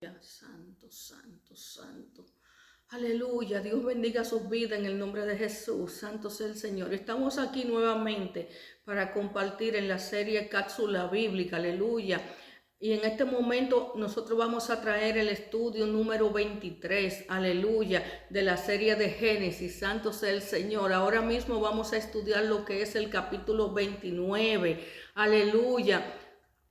Santo, santo, santo. Aleluya, Dios bendiga sus vidas en el nombre de Jesús. Santo sea el Señor. Estamos aquí nuevamente para compartir en la serie Cápsula Bíblica. Aleluya. Y en este momento nosotros vamos a traer el estudio número 23, aleluya, de la serie de Génesis. Santo sea el Señor. Ahora mismo vamos a estudiar lo que es el capítulo 29, aleluya.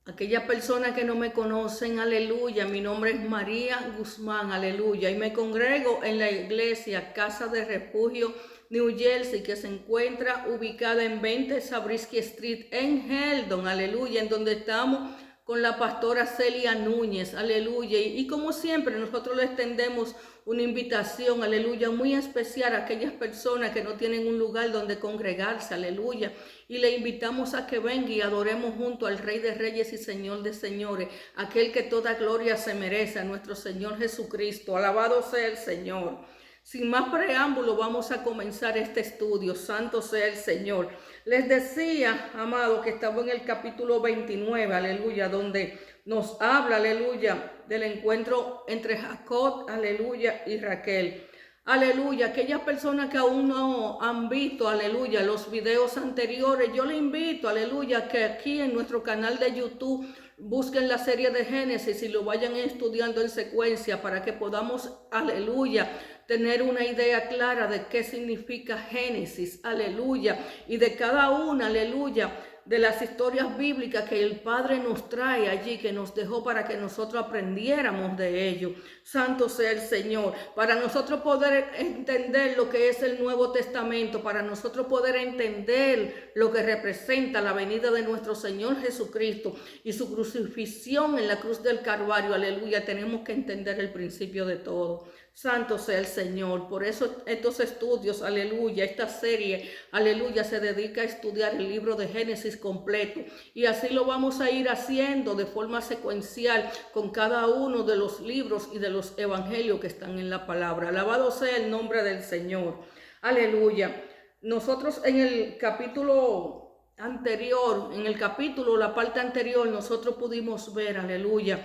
Aquellas personas que no me conocen, aleluya, mi nombre es María Guzmán, aleluya, y me congrego en la iglesia Casa de Refugio New Jersey, que se encuentra ubicada en 20 Zabriskie Street en Heldon, aleluya, en donde estamos con la pastora Celia Núñez, aleluya, y como siempre nosotros le extendemos una invitación, aleluya, muy especial a aquellas personas que no tienen un lugar donde congregarse, aleluya, y le invitamos a que venga y adoremos junto al Rey de Reyes y Señor de Señores, aquel que toda gloria se merece, a nuestro Señor Jesucristo, alabado sea el Señor. Sin más preámbulo, vamos a comenzar este estudio. Santo sea el Señor. Les decía, amado, que estamos en el capítulo 29, aleluya, donde nos habla, aleluya, del encuentro entre Jacob, aleluya, y Raquel. Aleluya, aquellas personas que aún no han visto, aleluya, los videos anteriores, yo les invito, aleluya, que aquí en nuestro canal de YouTube busquen la serie de Génesis y lo vayan estudiando en secuencia para que podamos, aleluya, tener una idea clara de qué significa Génesis, aleluya, y de cada una, aleluya, de las historias bíblicas que el Padre nos trae allí, que nos dejó para que nosotros aprendiéramos de ello. Santo sea el Señor, para nosotros poder entender lo que es el Nuevo Testamento, para nosotros poder entender lo que representa la venida de nuestro Señor Jesucristo y su crucifixión en la cruz del Calvario, aleluya, tenemos que entender el principio de todo. Santo sea el Señor. Por eso estos estudios, aleluya, esta serie, aleluya, se dedica a estudiar el libro de Génesis completo. Y así lo vamos a ir haciendo de forma secuencial con cada uno de los libros y de los evangelios que están en la palabra. Alabado sea el nombre del Señor. Aleluya. Nosotros en el capítulo anterior, la parte anterior, nosotros pudimos ver, aleluya,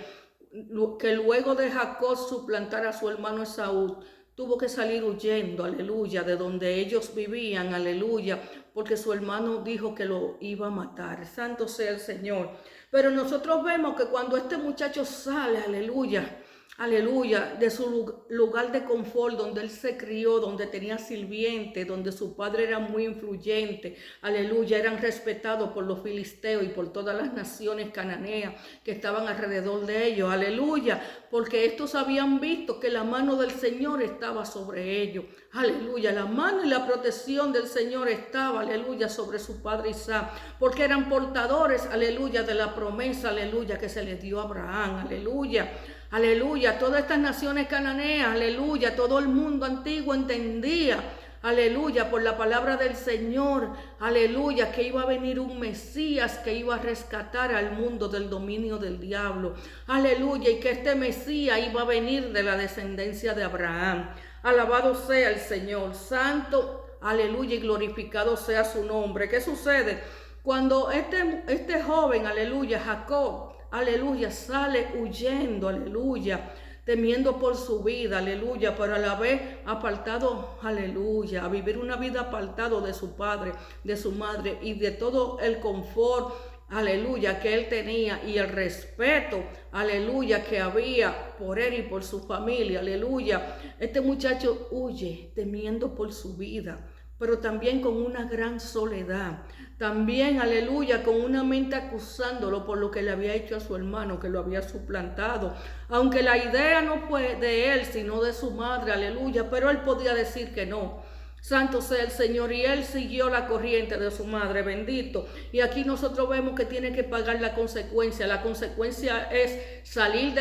que luego de Jacob suplantar a su hermano Esaú, tuvo que salir huyendo, aleluya, de donde ellos vivían, aleluya, porque su hermano dijo que lo iba a matar. Santo sea el Señor. Pero nosotros vemos que cuando este muchacho sale, aleluya, aleluya, de su lugar de confort, donde él se crió, donde tenía sirviente, donde su padre era muy influyente, aleluya, eran respetados por los filisteos y por todas las naciones cananeas que estaban alrededor de ellos, aleluya, porque estos habían visto que la mano del Señor estaba sobre ellos, aleluya, la mano y la protección del Señor estaba, aleluya, sobre su padre Isaac, porque eran portadores, aleluya, de la promesa, aleluya, que se les dio a Abraham, aleluya. Aleluya, todas estas naciones cananeas, aleluya, todo el mundo antiguo entendía, aleluya, por la palabra del Señor, aleluya, que iba a venir un Mesías que iba a rescatar al mundo del dominio del diablo, aleluya, y que este Mesías iba a venir de la descendencia de Abraham. Alabado sea el Señor, santo, aleluya, y glorificado sea su nombre. ¿Qué sucede? Cuando este joven, aleluya, Jacob, aleluya, sale huyendo, aleluya, temiendo por su vida, aleluya, pero a la vez apartado, aleluya, a vivir una vida apartado de su padre, de su madre y de todo el confort, aleluya, que él tenía y el respeto, aleluya, que había por él y por su familia, aleluya. Este muchacho huye temiendo por su vida, pero también con una gran soledad. También, aleluya, con una mente acusándolo por lo que le había hecho a su hermano, que lo había suplantado. Aunque la idea no fue de él, sino de su madre, aleluya, pero él podía decir que no. Santo sea el Señor, y él siguió la corriente de su madre, bendito. Y aquí nosotros vemos que tiene que pagar la consecuencia. La consecuencia es salir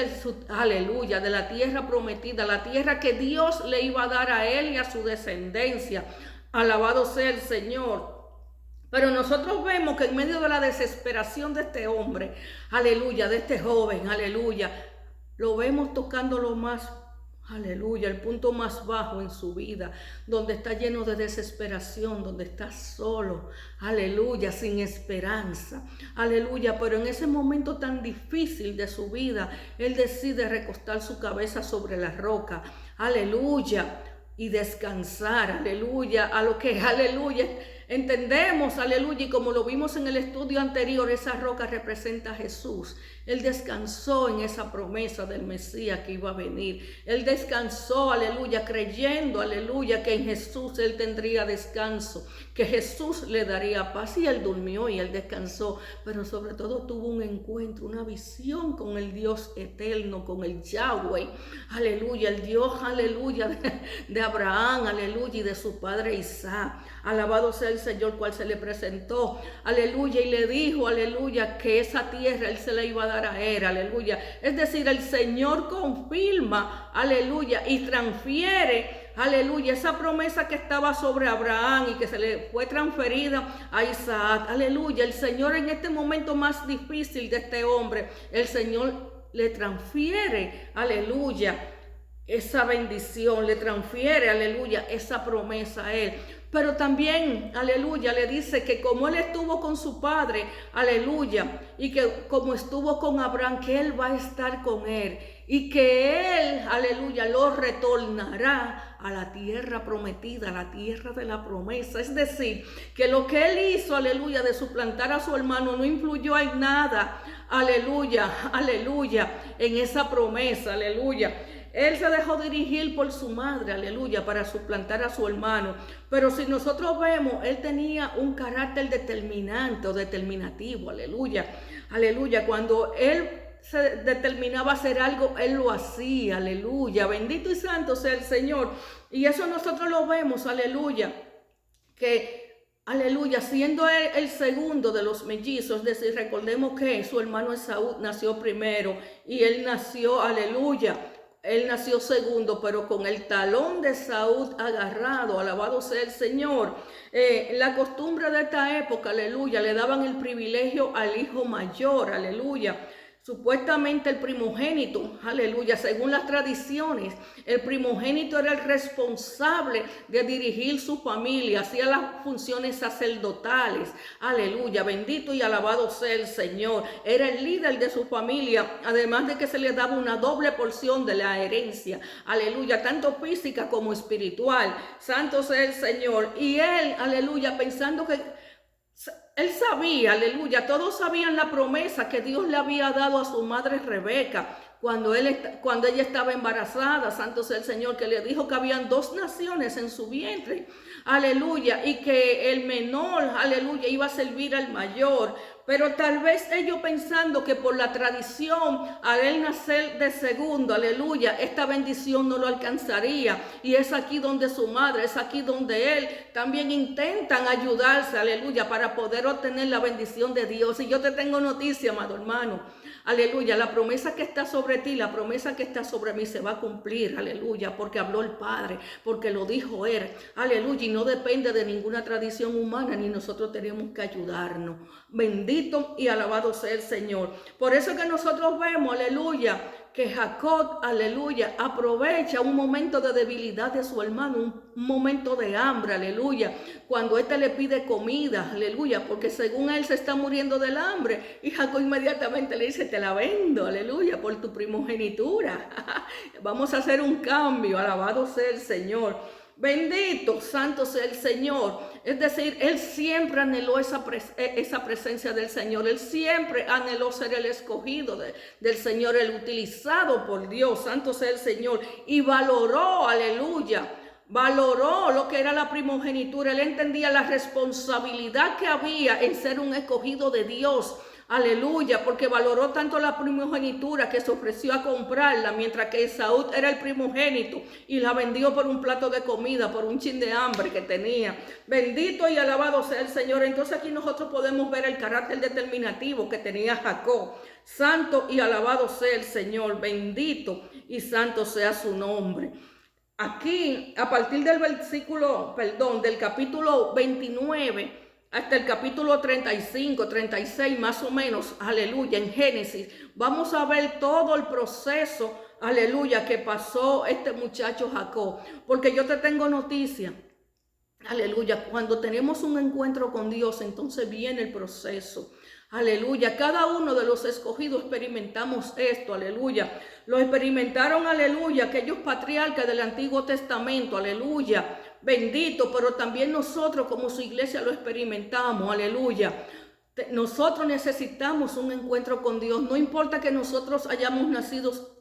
aleluya, de la tierra prometida, la tierra que Dios le iba a dar a él y a su descendencia. Alabado sea el Señor. Pero nosotros vemos que en medio de la desesperación de este hombre, aleluya, de este joven, aleluya, lo vemos tocando lo más, Aleluya, el punto más bajo en su vida, donde está lleno de desesperación, donde está solo, aleluya, sin esperanza, aleluya, pero en ese momento tan difícil de su vida, él decide recostar su cabeza sobre la roca, aleluya, y descansar, aleluya, a lo que, aleluya, entendemos, aleluya, y como lo vimos en el estudio anterior, esa roca representa a Jesús. Él descansó en esa promesa del Mesías que iba a venir. Él descansó, aleluya, creyendo, aleluya, que en Jesús él tendría descanso, que Jesús le daría paz, y él durmió y él descansó, pero sobre todo tuvo un encuentro, una visión con el Dios eterno, con el Yahweh, aleluya, el Dios, aleluya, de Abraham, aleluya, y de su padre Isaac. Alabado sea el Señor, cual se le presentó, aleluya, y le dijo, aleluya, que esa tierra él se la iba a dar a él, aleluya. Es decir, el Señor confirma, aleluya, y transfiere, aleluya, esa promesa que estaba sobre Abraham y que se le fue transferida a Isaac, aleluya. El Señor en este momento más difícil de este hombre, el Señor le transfiere, aleluya, esa bendición, le transfiere, aleluya, esa promesa a él. Pero también, aleluya, le dice que como él estuvo con su padre, aleluya, y que como estuvo con Abraham, que él va a estar con él, y que él, aleluya, lo retornará a la tierra prometida, a la tierra de la promesa. Es decir, que lo que él hizo, aleluya, de suplantar a su hermano no influyó en nada, aleluya, aleluya, en esa promesa, aleluya. Él se dejó dirigir por su madre, aleluya, para suplantar a su hermano. Pero si nosotros vemos, él tenía un carácter determinante o determinativo, aleluya, aleluya. Cuando él se determinaba a hacer algo, él lo hacía, aleluya. Bendito y santo sea el Señor. Y eso nosotros lo vemos, aleluya, que, aleluya, siendo él el segundo de los mellizos, es decir, recordemos que su hermano Esaú nació primero y él nació, aleluya, él nació segundo, pero con el talón de Saúl agarrado, alabado sea el Señor. La costumbre de esta época, aleluya, le daban el privilegio al hijo mayor, aleluya. Supuestamente el primogénito, aleluya, según las tradiciones, el primogénito era el responsable de dirigir su familia, hacía las funciones sacerdotales, aleluya, bendito y alabado sea el Señor. Era el líder de su familia, además de que se le daba una doble porción de la herencia, aleluya, tanto física como espiritual. Santo sea el Señor. Y él, aleluya, pensando que él sabía, aleluya, todos sabían la promesa que Dios le había dado a su madre Rebeca cuando ella estaba embarazada, santo sea el Señor, que le dijo que habían 2 naciones en su vientre, aleluya, y que el menor, aleluya, iba a servir al mayor. Pero tal vez ellos pensando que por la tradición, al él nacer de segundo, aleluya, esta bendición no lo alcanzaría. Y es aquí donde su madre, es aquí donde él también intentan ayudarse, aleluya, para poder obtener la bendición de Dios. Y yo te tengo noticia, amado hermano, aleluya, la promesa que está sobre ti, la promesa que está sobre mí se va a cumplir, aleluya, porque habló el Padre, porque lo dijo él, aleluya, y no depende de ninguna tradición humana, ni nosotros tenemos que ayudarnos. Bendito y alabado sea el Señor. Por eso que nosotros vemos, aleluya, que Jacob, aleluya, aprovecha un momento de debilidad de su hermano, un momento de hambre, aleluya, cuando éste le pide comida, aleluya, porque según él se está muriendo del hambre, y Jacob inmediatamente le dice, te la vendo, aleluya, por tu primogenitura. Vamos a hacer un cambio, alabado sea el Señor. Bendito, santo sea el Señor. Es decir, él siempre anheló esa presencia del Señor. Él siempre anheló ser el escogido del Señor, el utilizado por Dios. Santo sea el Señor. Y valoró, aleluya, valoró lo que era la primogenitura. Él entendía la responsabilidad que había en ser un escogido de Dios. Aleluya, porque valoró tanto la primogenitura que se ofreció a comprarla, mientras que Esaú era el primogénito y la vendió por un plato de comida, por un chin de hambre que tenía. Bendito y alabado sea el Señor. Entonces aquí nosotros podemos ver el carácter determinativo que tenía Jacob. Santo y alabado sea el Señor, bendito y santo sea su nombre. Aquí, a partir del del capítulo 29, hasta el capítulo 35, 36 más o menos, aleluya, en Génesis, vamos a ver todo el proceso, aleluya, que pasó este muchacho Jacob. Porque yo te tengo noticia. Aleluya, cuando tenemos un encuentro con Dios, entonces viene el proceso. Aleluya, cada uno de los escogidos experimentamos esto, aleluya. Lo experimentaron, aleluya, aquellos patriarcas del Antiguo Testamento, aleluya. Bendito, pero también nosotros como su iglesia lo experimentamos, aleluya. Nosotros necesitamos un encuentro con Dios. No importa que nosotros hayamos nacido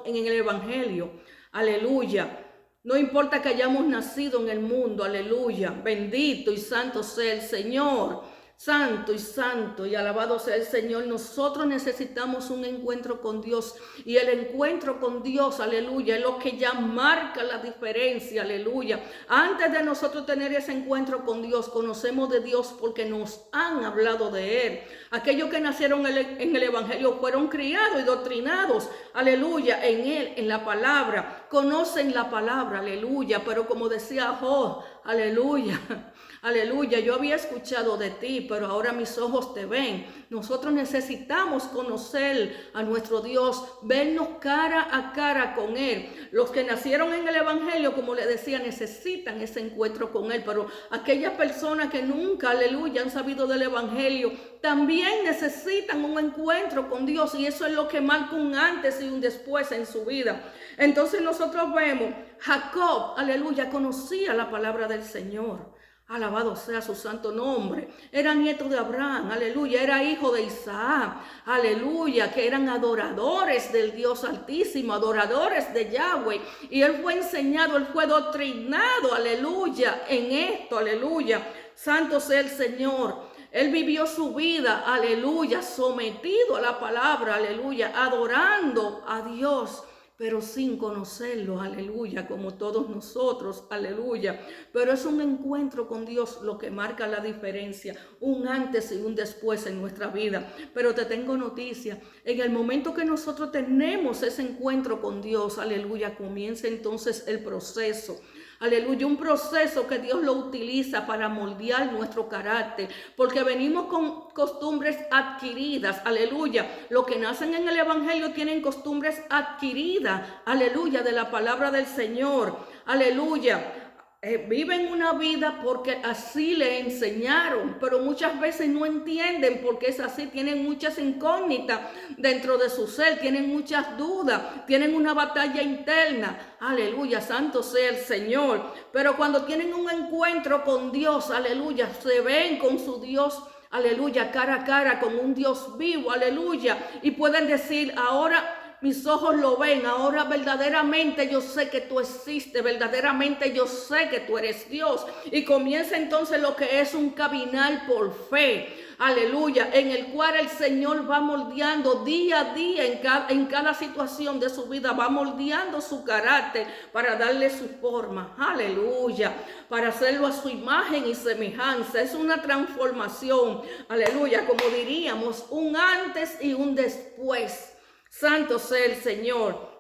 en el Evangelio, aleluya. No importa que hayamos nacido en el mundo, aleluya. Bendito y santo sea el Señor. Santo y alabado sea el Señor. Nosotros necesitamos un encuentro con Dios. Y el encuentro con Dios, aleluya, es lo que ya marca la diferencia, aleluya. Antes de nosotros tener ese encuentro con Dios, conocemos de Dios porque nos han hablado de Él. Aquellos que nacieron en el Evangelio fueron criados y doctrinados, aleluya, en Él, en la palabra. Conocen la palabra, aleluya. Pero como decía Job, aleluya. Aleluya, yo había escuchado de ti, pero ahora mis ojos te ven. Nosotros necesitamos conocer a nuestro Dios, vernos cara a cara con Él. Los que nacieron en el Evangelio, como le decía, necesitan ese encuentro con Él. Pero aquellas personas que nunca, aleluya, han sabido del Evangelio, también necesitan un encuentro con Dios. Y eso es lo que marca un antes y un después en su vida. Entonces nosotros vemos, Jacob, aleluya, conocía la palabra del Señor. Alabado sea su santo nombre. Era nieto de Abraham, aleluya. Era hijo de Isaac, aleluya. Que eran adoradores del Dios Altísimo, adoradores de Yahweh. Y él fue enseñado, él fue doctrinado, aleluya, en esto, aleluya. Santo sea el Señor. Él vivió su vida, aleluya, sometido a la palabra, aleluya, adorando a Dios, pero sin conocerlo, aleluya, como todos nosotros, aleluya. Pero es un encuentro con Dios lo que marca la diferencia, un antes y un después en nuestra vida. Pero te tengo noticia, en el momento que nosotros tenemos ese encuentro con Dios, aleluya, comienza entonces el proceso. Aleluya, un proceso que Dios lo utiliza para moldear nuestro carácter, porque venimos con costumbres adquiridas, aleluya. Los que nacen en el Evangelio tienen costumbres adquiridas, aleluya, de la palabra del Señor, aleluya. Viven una vida porque así le enseñaron, pero muchas veces no entienden por qué es así. Tienen muchas incógnitas dentro de su ser, tienen muchas dudas, tienen una batalla interna. Aleluya, santo sea el Señor. Pero cuando tienen un encuentro con Dios, aleluya, se ven con su Dios, aleluya, cara a cara, con un Dios vivo, aleluya. Y pueden decir, ahora mis ojos lo ven, ahora verdaderamente yo sé que tú existes, verdaderamente yo sé que tú eres Dios. Y comienza entonces lo que es un caminar por fe, aleluya, en el cual el Señor va moldeando día a día en cada situación de su vida, va moldeando su carácter para darle su forma, aleluya, para hacerlo a su imagen y semejanza. Es una transformación, aleluya, como diríamos, un antes y un después. Santo sea el Señor.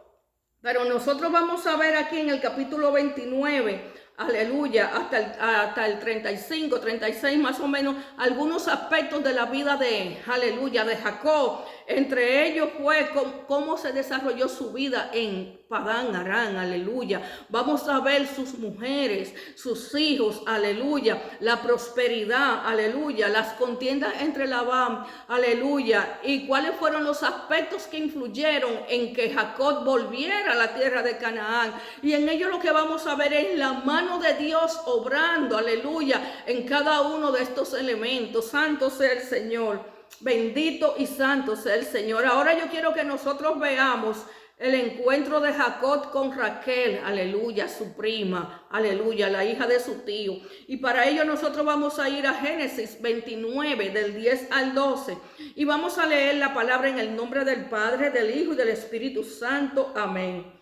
Pero nosotros vamos a ver aquí en el capítulo 29, aleluya, hasta el 35, 36 más o menos, algunos aspectos de la vida de, aleluya, de Jacob. Entre ellos fue cómo se desarrolló su vida en Padán Aram, aleluya. Vamos a ver sus mujeres, sus hijos, aleluya, la prosperidad, aleluya, las contiendas entre Labán, aleluya, y cuáles fueron los aspectos que influyeron en que Jacob volviera a la tierra de Canaán. Y en ello lo que vamos a ver es la mano de Dios obrando, aleluya, en cada uno de estos elementos. Santo sea el Señor. Bendito y santo sea el Señor. Ahora yo quiero que nosotros veamos el encuentro de Jacob con Raquel, aleluya, su prima, aleluya, la hija de su tío. Y para ello nosotros vamos a ir a Génesis 29, del 10 al 12. Y vamos a leer la palabra en el nombre del Padre, del Hijo y del Espíritu Santo. Amén.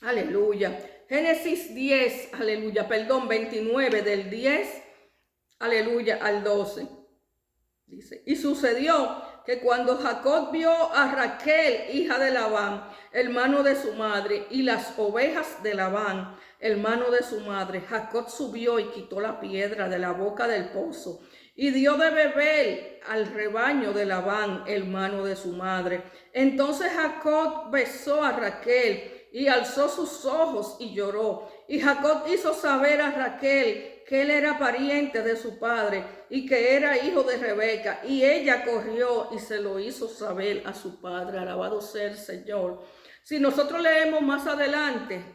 Aleluya. Génesis 29, del 10, aleluya, al 12. Dice, y sucedió que cuando Jacob vio a Raquel, hija de Labán, hermano de su madre, y las ovejas de Labán, hermano de su madre, Jacob subió y quitó la piedra de la boca del pozo y dio de beber al rebaño de Labán, hermano de su madre. Entonces Jacob besó a Raquel y alzó sus ojos y lloró. Y Jacob hizo saber a Raquel que él era pariente de su padre y que era hijo de Rebeca. Y ella corrió y se lo hizo saber a su padre. Alabado sea el Señor. Si nosotros leemos más adelante,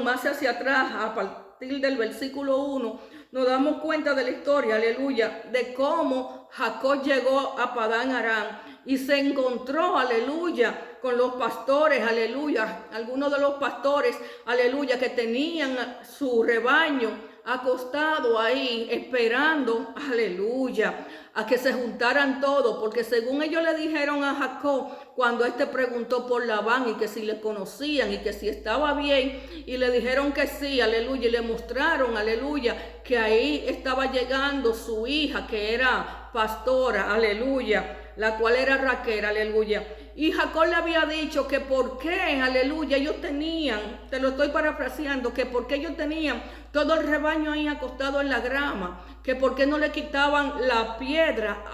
más hacia atrás, a partir del versículo 1, nos damos cuenta de la historia, aleluya, de cómo Jacob llegó a Padán Aram y se encontró, aleluya, con los pastores, aleluya, algunos de los pastores, aleluya, que tenían su rebaño acostado ahí, esperando, aleluya, a que se juntaran todos, porque según ellos le dijeron a Jacob, cuando éste preguntó por Labán y que si le conocían y que si estaba bien, y le dijeron que sí, aleluya, y le mostraron, aleluya, que ahí estaba llegando su hija, que era pastora, aleluya, la cual era Raquel, aleluya. Y Jacob le había dicho que por qué, aleluya, ellos tenían, te lo estoy parafraseando, que por qué ellos tenían todo el rebaño ahí acostado en la grama, que por qué no le quitaban la piedra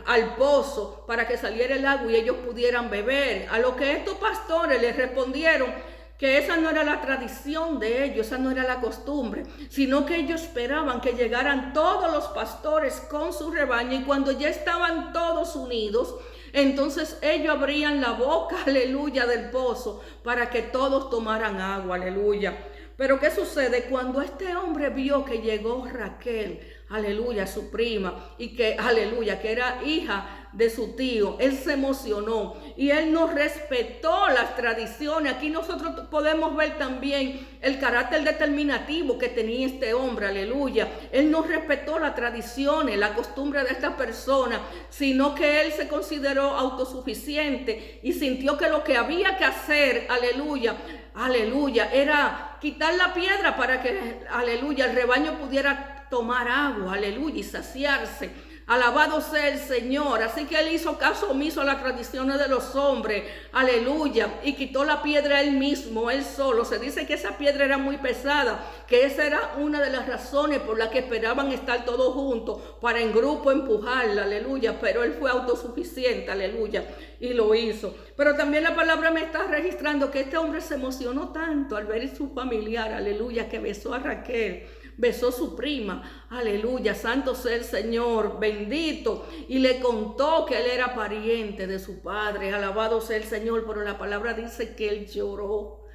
al pozo para que saliera el agua y ellos pudieran beber. A lo que estos pastores les respondieron que esa no era la tradición de ellos, esa no era la costumbre, sino que ellos esperaban que llegaran todos los pastores con su rebaño, y cuando ya estaban todos unidos, entonces ellos abrían la boca, aleluya, del pozo para que todos tomaran agua, aleluya. Pero ¿qué sucede? Cuando este hombre vio que llegó Raquel, aleluya, su prima, y que, aleluya, que era hija de su tío, él se emocionó y él no respetó las tradiciones. Aquí nosotros podemos ver también el carácter determinativo que tenía este hombre, aleluya. Él no respetó las tradiciones, la costumbre de esta persona, sino que él se consideró autosuficiente y sintió que lo que había que hacer, aleluya, aleluya, era quitar la piedra para que, aleluya, el rebaño pudiera tomar agua, aleluya, y saciarse. Alabado sea el Señor. Así que él hizo caso omiso a las tradiciones de los hombres, aleluya, y quitó la piedra él mismo, él solo. Se dice que esa piedra era muy pesada, que esa era una de las razones por las que esperaban estar todos juntos, para en grupo empujarla, aleluya, pero él fue autosuficiente, aleluya, y lo hizo. Pero también la palabra me está registrando que este hombre se emocionó tanto al ver a su familiar, aleluya, que besó a Raquel, besó a su prima, aleluya, santo sea el Señor, bendito, y le contó que él era pariente de su padre, alabado sea el Señor. Pero la palabra dice que él lloró,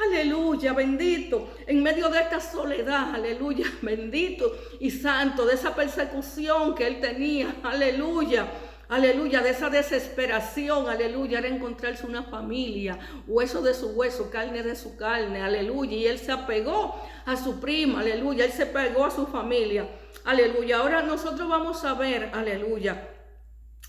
aleluya, bendito, en medio de esta soledad, aleluya, bendito y santo, de esa persecución que él tenía, aleluya, aleluya, de esa desesperación, aleluya, era encontrarse una familia, hueso de su hueso, carne de su carne, aleluya, y él se apegó a su prima, aleluya, él se pegó a su familia, aleluya. Ahora nosotros vamos a ver, aleluya,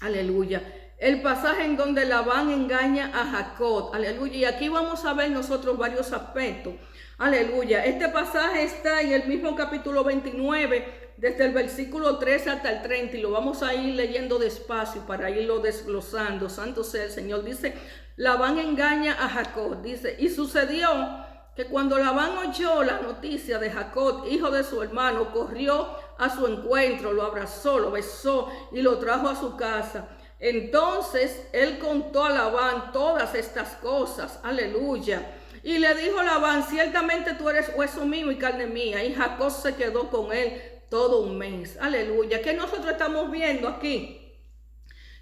aleluya, el pasaje en donde Labán engaña a Jacob, aleluya, y aquí vamos a ver nosotros varios aspectos, aleluya. Este pasaje está en el mismo capítulo 29, desde el versículo 13 hasta el 30, y lo vamos a ir leyendo despacio para irlo desglosando. Santo sea el Señor. Dice, Labán engaña a Jacob, dice, y sucedió que cuando Labán oyó la noticia de Jacob, hijo de su hermano, corrió a su encuentro, lo abrazó, lo besó y lo trajo a su casa. Entonces él contó a Labán todas estas cosas, aleluya. Y le dijo Labán, ciertamente tú eres hueso mío y carne mía. Y Jacob se quedó con él todo un mes, aleluya. ¿Qué nosotros estamos viendo aquí?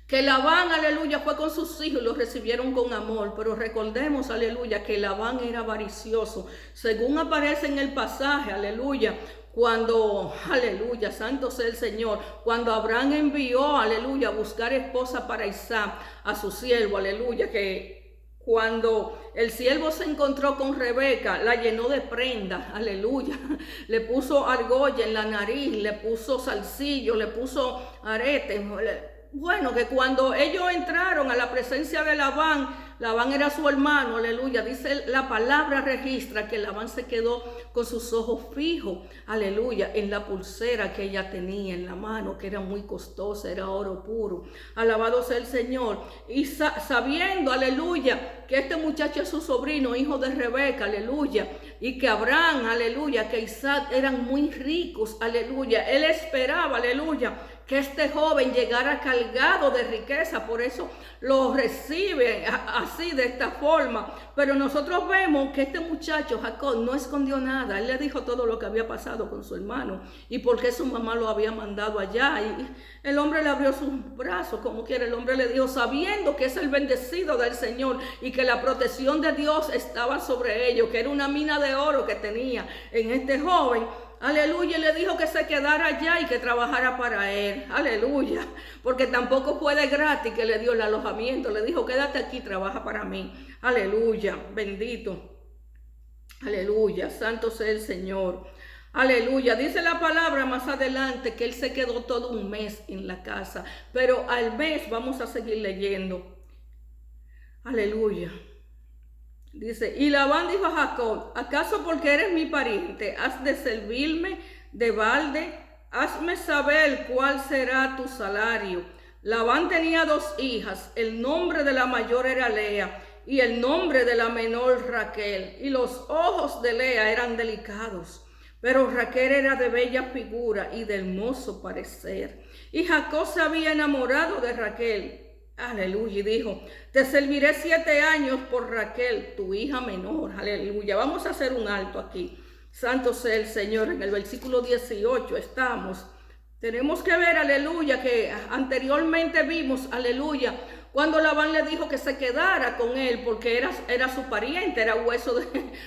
Que Labán, aleluya, fue con sus hijos y los recibieron con amor. Pero recordemos, aleluya, que Labán era avaricioso. Según aparece en el pasaje, aleluya, cuando, aleluya, santo sea el Señor, cuando Abraham envió, aleluya, a buscar esposa para Isaac, a su siervo, aleluya, que cuando el siervo se encontró con Rebeca, la llenó de prendas, aleluya, le puso argolla en la nariz, le puso zarcillo, le puso aretes. Bueno, que cuando ellos entraron a la presencia de Labán, Labán era su hermano, aleluya. Dice la palabra, registra que Labán se quedó con sus ojos fijos, aleluya, en la pulsera que ella tenía en la mano, que era muy costosa, era oro puro. Alabado sea el Señor. Y sabiendo, aleluya, que este muchacho es su sobrino, hijo de Rebeca, aleluya, y que Abraham, aleluya, que Isaac eran muy ricos, aleluya. Él esperaba, aleluya, que este joven llegara cargado de riqueza, por eso lo recibe así, de esta forma. Pero nosotros vemos que este muchacho, Jacob, no escondió nada. Él le dijo todo lo que había pasado con su hermano y por qué su mamá lo había mandado allá. Y el hombre le abrió sus brazos, como quiera. El hombre le dijo, sabiendo que es el bendecido del Señor y que la protección de Dios estaba sobre ellos, que era una mina de oro que tenía en este joven. Aleluya, y le dijo que se quedara allá y que trabajara para él. Aleluya, porque tampoco fue de gratis que le dio el alojamiento. Le dijo, quédate aquí, trabaja para mí. Aleluya, bendito. Aleluya, santo sea el Señor. Aleluya, dice la palabra más adelante que él se quedó todo un mes en la casa. Pero al mes vamos a seguir leyendo. Aleluya. Dice, y Labán dijo a Jacob, ¿acaso porque eres mi pariente has de servirme de balde? Hazme saber cuál será tu salario. Labán tenía 2 hijas, el nombre de la mayor era Lea y el nombre de la menor Raquel. Y los ojos de Lea eran delicados, pero Raquel era de bella figura y de hermoso parecer. Y Jacob se había enamorado de Raquel. Aleluya, y dijo, te serviré 7 años por Raquel, tu hija menor. Aleluya, vamos a hacer un alto aquí. Santo sea el Señor, en el versículo 18 estamos. Tenemos que ver, aleluya, que anteriormente vimos, aleluya, cuando Labán le dijo que se quedara con él porque era su pariente, era hueso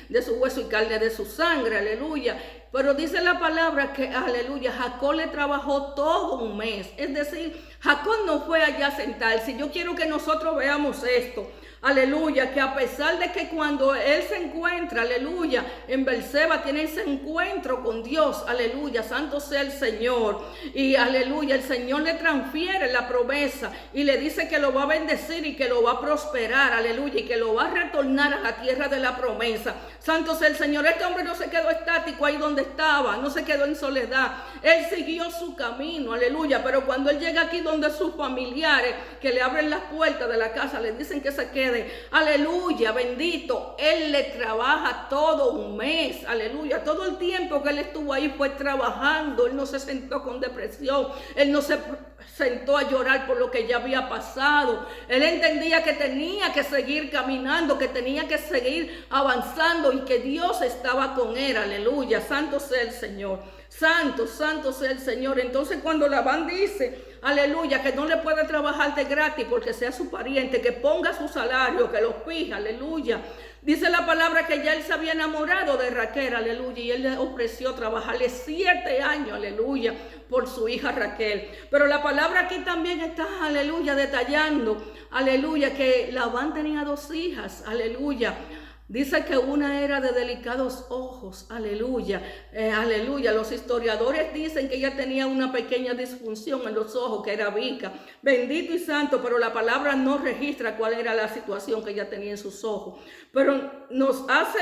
de su hueso y carne de su sangre, aleluya. Pero dice la palabra que, aleluya, Jacob le trabajó todo un mes. Es decir, Jacob no fue allá a sentarse. Yo quiero que nosotros veamos esto. Aleluya, que a pesar de que cuando él se encuentra, aleluya, en Berseba tiene ese encuentro con Dios, aleluya, santo sea el Señor, y aleluya, el Señor le transfiere la promesa y le dice que lo va a bendecir y que lo va a prosperar, aleluya, y que lo va a retornar a la tierra de la promesa. Santo sea el Señor. Este hombre no se quedó estático ahí donde estaba, no se quedó en soledad, él siguió su camino, aleluya. Pero cuando él llega aquí donde sus familiares que le abren las puertas de la casa le dicen que se quede, aleluya, bendito, él le trabaja todo un mes, aleluya. Todo el tiempo que él estuvo ahí fue trabajando. Él no se sentó con depresión, él no se sentó a llorar por lo que ya había pasado. Él entendía que tenía que seguir caminando, que tenía que seguir avanzando y que Dios estaba con él, aleluya. Santo sea el Señor, santo, santo sea el Señor. Entonces cuando Labán dice, aleluya, que no le puede trabajar de gratis porque sea su pariente, que ponga su salario, que lo fija, aleluya. Dice la palabra que ya él se había enamorado de Raquel, aleluya, y él le ofreció trabajarle 7 años, aleluya, por su hija Raquel. Pero la palabra aquí también está, aleluya, detallando, aleluya, que Labán tenía 2 hijas, aleluya. Dice que una era de delicados ojos, aleluya, aleluya. Los historiadores dicen que ella tenía una pequeña disfunción en los ojos, que era bica, bendito y santo, pero la palabra no registra cuál era la situación que ella tenía en sus ojos. Pero nos hace,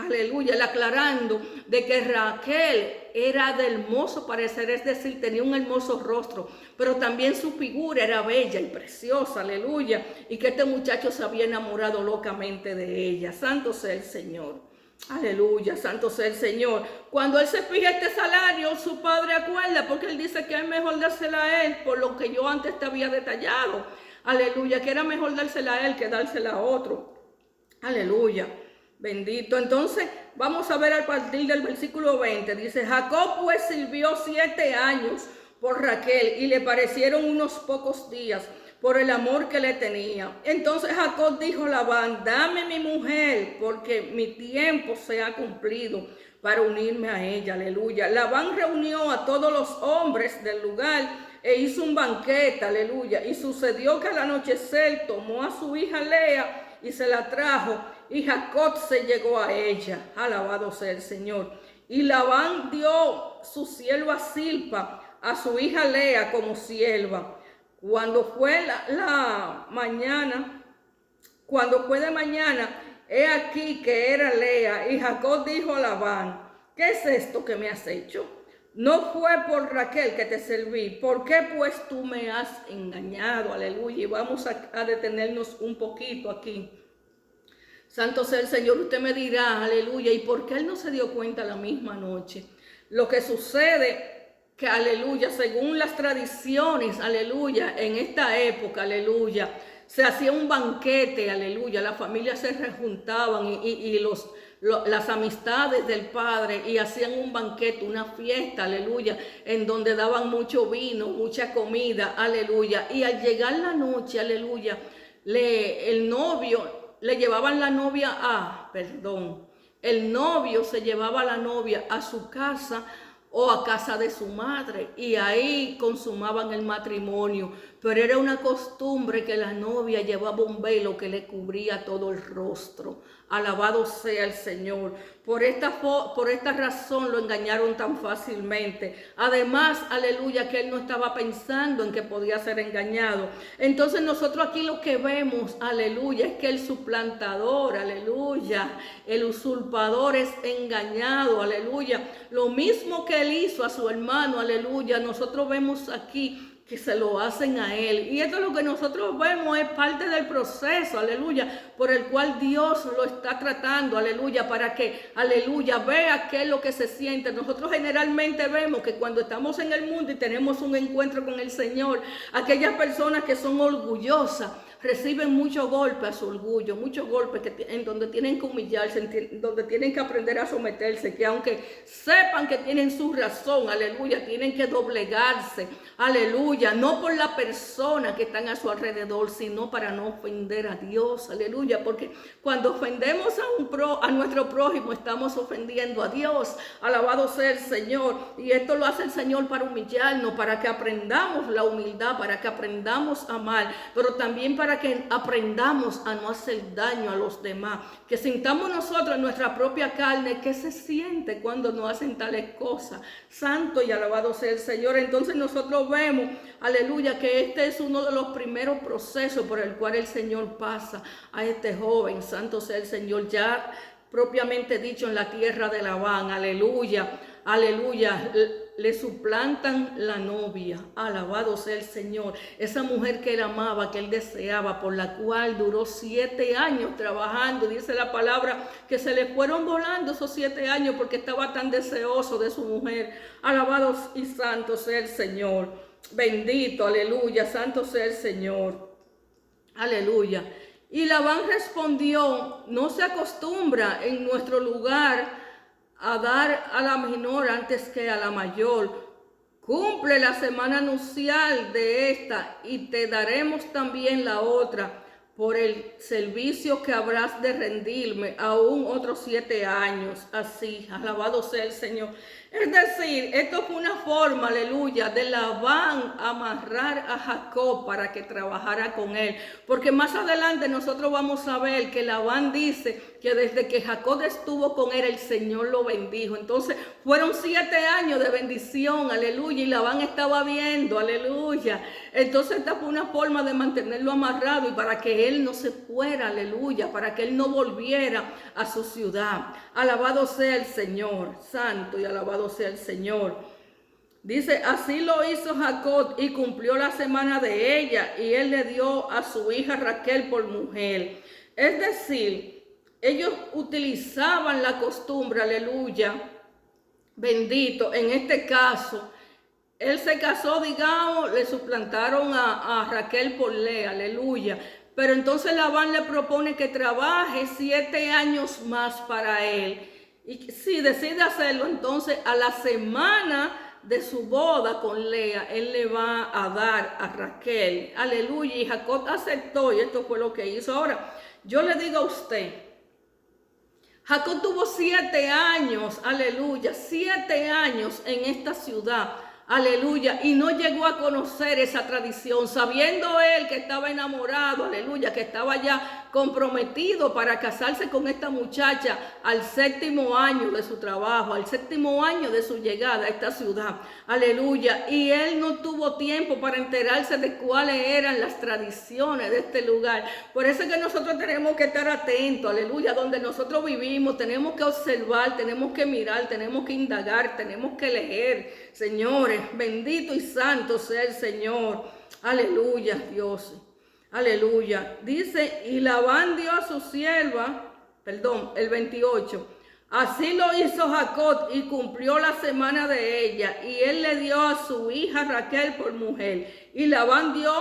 aleluya, el aclarando de que Raquel era de hermoso parecer, es decir, tenía un hermoso rostro, pero también su figura era bella y preciosa, aleluya, y que este muchacho se había enamorado locamente de ella. Santo sea el Señor, aleluya, santo sea el Señor. Cuando él se fija este salario, su padre acuerda, porque él dice que es mejor dársela a él, por lo que yo antes te había detallado, aleluya, que era mejor dársela a él que dársela a otro, aleluya. Bendito. Entonces vamos a ver a partir del versículo 20. Dice, Jacob pues sirvió 7 años por Raquel y le parecieron unos pocos días por el amor que le tenía. Entonces Jacob dijo a Labán, dame mi mujer porque mi tiempo se ha cumplido para unirme a ella. Aleluya. Labán reunió a todos los hombres del lugar e hizo un banquete. Aleluya. Y sucedió que al anochecer tomó a su hija Lea y se la trajo, y Jacob se llegó a ella. Alabado sea el Señor. Y Labán dio su sierva Zilpa a su hija Lea como sierva. Cuando fue la mañana, Cuando fue de mañana, he aquí que era Lea, y Jacob dijo a Labán: ¿qué es esto que me has hecho? No fue por Raquel que te serví. ¿Por qué pues tú me has engañado? Aleluya. Y vamos a detenernos un poquito aquí. Santo sea el Señor. Usted me dirá, aleluya, ¿y por qué él no se dio cuenta la misma noche? Lo que sucede que, aleluya, según las tradiciones, aleluya, en esta época, aleluya, se hacía un banquete, aleluya, las familias se rejuntaban y las amistades del padre y hacían un banquete, una fiesta, aleluya, en donde daban mucho vino, mucha comida, aleluya. Y al llegar la noche, aleluya, el novio le llevaban la novia el novio se llevaba a la novia a su casa o a casa de su madre y ahí consumaban el matrimonio. Pero era una costumbre que la novia llevaba un velo que le cubría todo el rostro. Alabado sea el Señor. Por esta razón lo engañaron tan fácilmente. Además, aleluya, que él no estaba pensando en que podía ser engañado. Entonces nosotros aquí lo que vemos, aleluya, es que el suplantador, aleluya, el usurpador es engañado, aleluya. Lo mismo que él hizo a su hermano, aleluya, nosotros vemos aquí que se lo hacen a él. Y esto es lo que nosotros vemos, es parte del proceso, aleluya, por el cual Dios lo está tratando, aleluya, para que, aleluya, vea qué es lo que se siente. Nosotros generalmente vemos que cuando estamos en el mundo y tenemos un encuentro con el Señor, aquellas personas que son orgullosas, reciben muchos golpes a su orgullo, muchos golpes en donde tienen que humillarse, donde tienen que aprender a someterse, que aunque sepan que tienen su razón, aleluya, tienen que doblegarse, aleluya, no por la persona que están a su alrededor, sino para no ofender a Dios, aleluya, porque cuando ofendemos a nuestro prójimo, estamos ofendiendo a Dios. Alabado sea el Señor, y esto lo hace el Señor para humillarnos, para que aprendamos la humildad, para que aprendamos a amar, pero también para que aprendamos a no hacer daño a los demás, que sintamos nosotros en nuestra propia carne qué se siente cuando nos hacen tales cosas. Santo y alabado sea el Señor. Entonces nosotros vemos, aleluya, que este es uno de los primeros procesos por el cual el Señor pasa a este joven. Santo sea el Señor, ya propiamente dicho en la tierra de Labán, aleluya, aleluya, le suplantan la novia, alabado sea el Señor, esa mujer que él amaba, que él deseaba, por la cual duró 7 años trabajando. Dice la palabra que se le fueron volando esos 7 años porque estaba tan deseoso de su mujer. Alabado y santo sea el Señor, bendito, aleluya, santo sea el Señor, aleluya. Y Labán respondió: no se acostumbra en nuestro lugar a dar a la menor antes que a la mayor. Cumple la semana nupcial de esta y te daremos también la otra por el servicio que habrás de rendirme aún otros 7 años. Así, alabado sea el Señor. Es decir, esto fue una forma, aleluya, de Labán amarrar a Jacob para que trabajara con él. Porque más adelante nosotros vamos a ver que Labán dice que desde que Jacob estuvo con él, el Señor lo bendijo. Entonces fueron 7 años de bendición, aleluya, y Labán estaba viendo, aleluya. Entonces esta fue una forma de mantenerlo amarrado y para que él no se fuera, aleluya, para que él no volviera a su ciudad. Alabado sea el Señor, santo y alabado sea el Señor. Dice: así lo hizo Jacob y cumplió la semana de ella, y él le dio a su hija Raquel por mujer. Es decir, ellos utilizaban la costumbre, aleluya, bendito, en este caso, él se casó, digamos, le suplantaron a Raquel por Lea, aleluya. Pero entonces Labán le propone que trabaje 7 años más para él. Y si decide hacerlo, entonces a la semana de su boda con Lea, él le va a dar a Raquel. Aleluya. Y Jacob aceptó y esto fue lo que hizo. Ahora, yo le digo a usted, Jacob tuvo 7 años, aleluya, 7 años en esta ciudad. Aleluya, y no llegó a conocer esa tradición, sabiendo él que estaba enamorado, aleluya, que estaba ya comprometido para casarse con esta muchacha al 7º año de su trabajo, al 7º año de su llegada a esta ciudad. Aleluya. Y él no tuvo tiempo para enterarse de cuáles eran las tradiciones de este lugar. Por eso es que nosotros tenemos que estar atentos, aleluya, donde nosotros vivimos, tenemos que observar, tenemos que mirar, tenemos que indagar, tenemos que leer. Señores, bendito y santo sea el Señor. Aleluya, Dios. Aleluya. Dice, y Labán dio a su sierva, el 28. Así lo hizo Jacob y cumplió la semana de ella. Y él le dio a su hija Raquel por mujer. Y Labán dio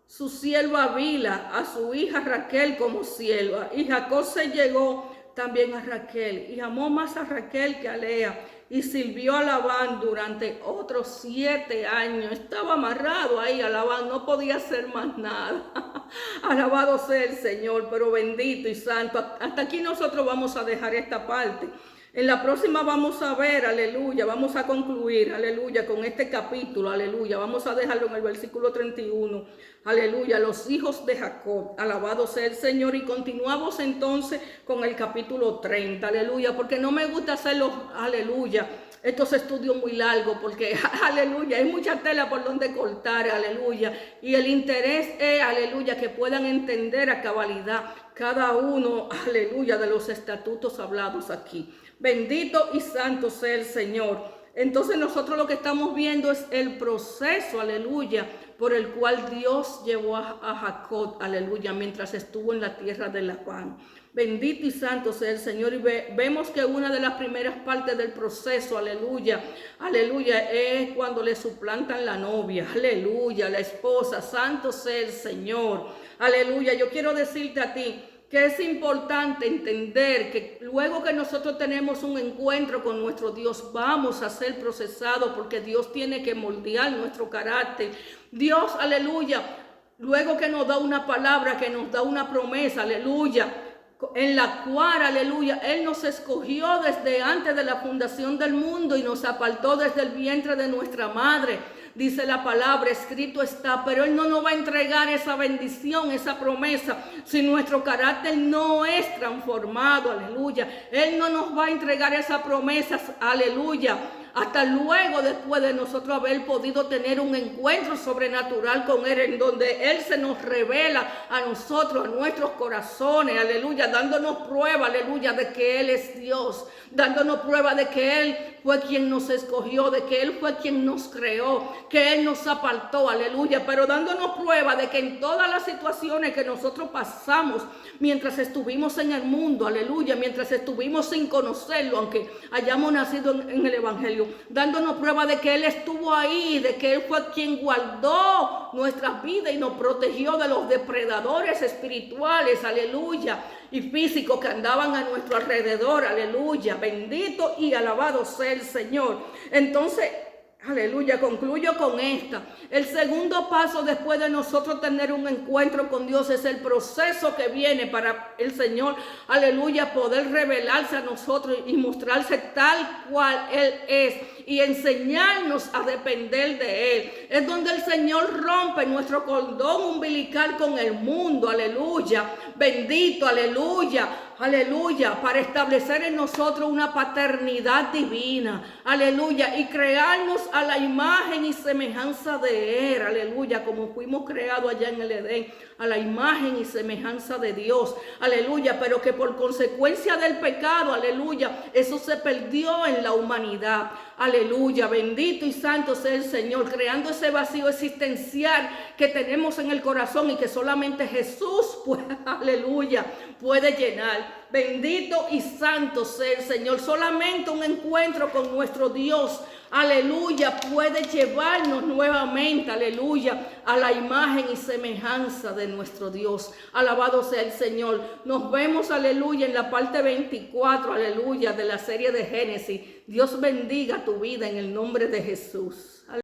su sierva Bila a su hija Raquel como sierva. Y Jacob se llegó también a Raquel y amó más a Raquel que a Lea. Y sirvió a Labán durante otros 7 años. Estaba amarrado ahí a Labán, no podía hacer más nada. Alabado sea el Señor, pero bendito y santo. Hasta aquí nosotros vamos a dejar esta parte. En la próxima vamos a ver, aleluya, vamos a concluir, aleluya, con este capítulo, aleluya. Vamos a dejarlo en el versículo 31, aleluya, los hijos de Jacob, alabado sea el Señor. Y continuamos entonces con el capítulo 30, aleluya, porque no me gusta hacerlo, aleluya, estos estudios muy largos, porque, aleluya, hay mucha tela por donde cortar, aleluya. Y el interés es, aleluya, que puedan entender a cabalidad cada uno, aleluya, de los estatutos hablados aquí. Bendito y santo sea el Señor. Entonces nosotros lo que estamos viendo es el proceso, aleluya, por el cual Dios llevó a Jacob, aleluya, mientras estuvo en la tierra de Labán. Bendito y santo sea el Señor. Y vemos que una de las primeras partes del proceso, aleluya, aleluya, es cuando le suplantan la novia, aleluya, la esposa. Santo sea el Señor, aleluya. Yo quiero decirte a ti que es importante entender que luego que nosotros tenemos un encuentro con nuestro Dios, vamos a ser procesados, porque Dios tiene que moldear nuestro carácter. Dios, aleluya, luego que nos da una palabra, que nos da una promesa, aleluya, en la cual, aleluya, Él nos escogió desde antes de la fundación del mundo y nos apartó desde el vientre de nuestra madre. Dice la palabra, escrito está, pero Él no nos va a entregar esa bendición, esa promesa, si nuestro carácter no es transformado, aleluya. Él no nos va a entregar esa promesa, aleluya, hasta luego, después de nosotros haber podido tener un encuentro sobrenatural con Él, en donde Él se nos revela a nosotros, a nuestros corazones, aleluya, dándonos prueba, aleluya, de que Él es Dios, dándonos prueba de que Él fue quien nos escogió, de que Él fue quien nos creó, que Él nos apartó, aleluya, pero dándonos prueba de que en todas las situaciones que nosotros pasamos mientras estuvimos en el mundo, aleluya, mientras estuvimos sin conocerlo, aunque hayamos nacido en el Evangelio, dándonos prueba de que Él estuvo ahí, de que Él fue quien guardó nuestras vidas y nos protegió de los depredadores espirituales, aleluya, y físicos que andaban a nuestro alrededor, aleluya, bendito y alabado sea el Señor. Entonces, aleluya, concluyo con esta. El segundo paso después de nosotros tener un encuentro con Dios es el proceso que viene para el Señor, aleluya, poder revelarse a nosotros y mostrarse tal cual Él es y enseñarnos a depender de Él. Es donde el Señor rompe nuestro cordón umbilical con el mundo, aleluya, bendito, aleluya, aleluya, para establecer en nosotros una paternidad divina, aleluya, y crearnos a la imagen y semejanza de Él, aleluya, como fuimos creados allá en el Edén, a la imagen y semejanza de Dios, aleluya, pero que por consecuencia del pecado, aleluya, eso se perdió en la humanidad, aleluya, bendito y santo sea el Señor, creando ese vacío existencial que tenemos en el corazón y que solamente Jesús puede, aleluya, puede llenar. Bendito y santo sea el Señor. Solamente un encuentro con nuestro Dios, aleluya, puede llevarnos nuevamente, aleluya, a la imagen y semejanza de nuestro Dios. Alabado sea el Señor. Nos vemos, aleluya, en la parte 24, aleluya, de la serie de Génesis. Dios bendiga tu vida en el nombre de Jesús.